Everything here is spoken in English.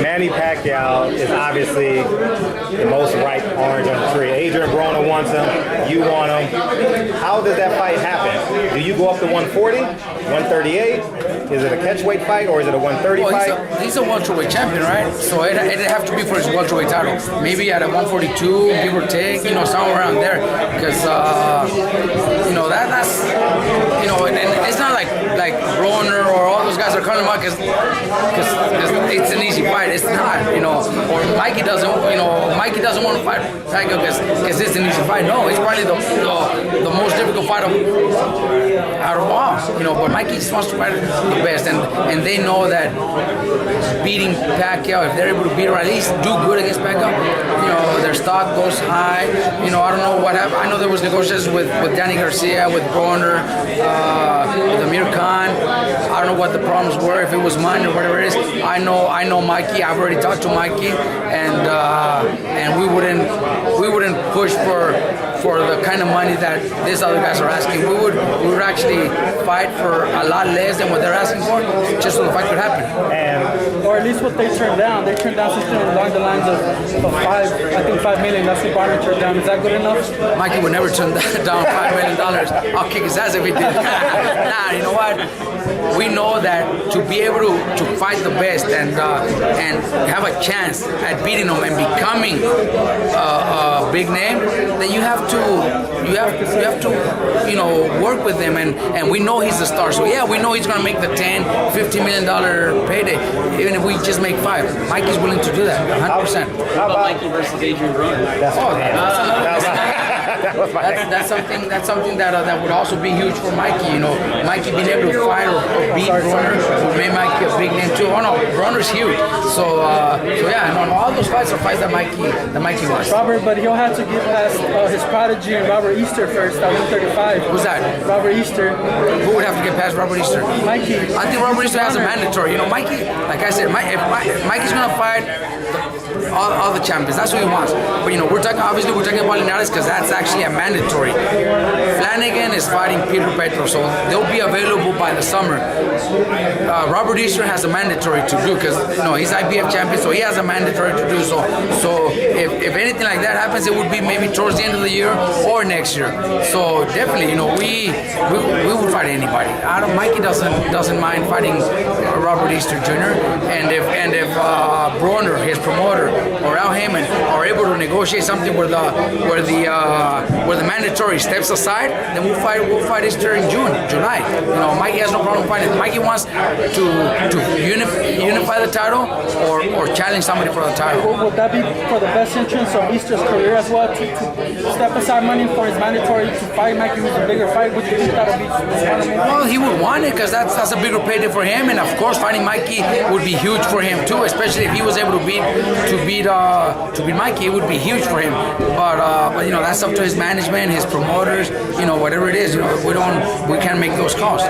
Manny Pacquiao is obviously the most ripe orange on the tree. Adrian Broner wants him. You want him. How does that fight happen? Do you go up to 140, 138? Is it a catchweight fight or is it a 130 fight? He's a welterweight champion, right? So it'd have to be for his welterweight title. Maybe at a 142, give or take, somewhere around there. Because, that's, and it's not like Broner or all those guys are calling him out because it's an easy fight. It's not, or Mikey doesn't want to fight Pacquiao because it's an easy fight. No, it's probably the most difficult fight out of all. But Mikey just wants to fight the best, and they know that beating Pacquiao, if they're able to beat him, or at least do good against Pacquiao, their stock goes high. I don't know what happened. I know there was negotiations with Danny Garcia, with Broner, with Amir Khan. I don't know what the problems were, if it was mine or whatever it is. I know Mikey. I've already talked to Mikey, and we wouldn't push for the kind of money that these other guys are asking. We would actually fight for a lot less than what they're asking for, just so the fight could happen. Or at least what they turned down. They turned down something along the lines of $5 million. That's what Barner turned down. Is that good enough? Mikey would never turn down $5 million. I'll kick his ass if he did. Nah, you know what? We know that to be able to fight the best and have a chance at beating them and becoming a big name, then you have to work with him, and we know he's a star. So yeah, we know he's gonna make the $10-15 million payday, even if we just make $5. Mikey's willing to do that, 100%. How about Mikey versus Adrian Broner? That's something that would also be huge for Mikey. Mikey being able to fight or beat Broner would make Mikey a big name too. Oh no, Broner's huge. So yeah, all those fights are fights that Mikey wants. Robert, but he'll have to get past his prodigy and Robert Easter first at 135. Who's that? Robert Easter. Who would have to get past Robert Easter? Mikey. I think Robert Easter has a mandatory. Mikey, like I said, if Mikey's gonna fight all the champions, that's what he wants. But we're talking about Linares because that's actually a mandatory. Flanagan is fighting Peter Petro, so they'll be available by the summer. Robert Easter has a mandatory to do because he's IBF champion, so he has a mandatory to do so. So if anything like that happens, it would be maybe towards the end of the year or next year. So definitely, we would fight anybody. Mikey doesn't mind fighting Robert Easter Jr. And if Broner, his promoter, or Al Heyman are able to negotiate something where the mandatory steps aside, then we'll fight Easter in July. Mikey has no problem fighting. Mikey wants to unify the title or challenge somebody for the title. Would that be for the best interest of Easter's career as well, to step aside money for his mandatory to fight Mikey with a bigger fight? Would you think that would be smart? Well, he would want it because that's a bigger payday for him, and of course fighting Mikey would be huge for him too, especially if he was able to beat Mikey. It would be huge for him. But that's up to his management, his promoters, whatever it is. We can't make those calls.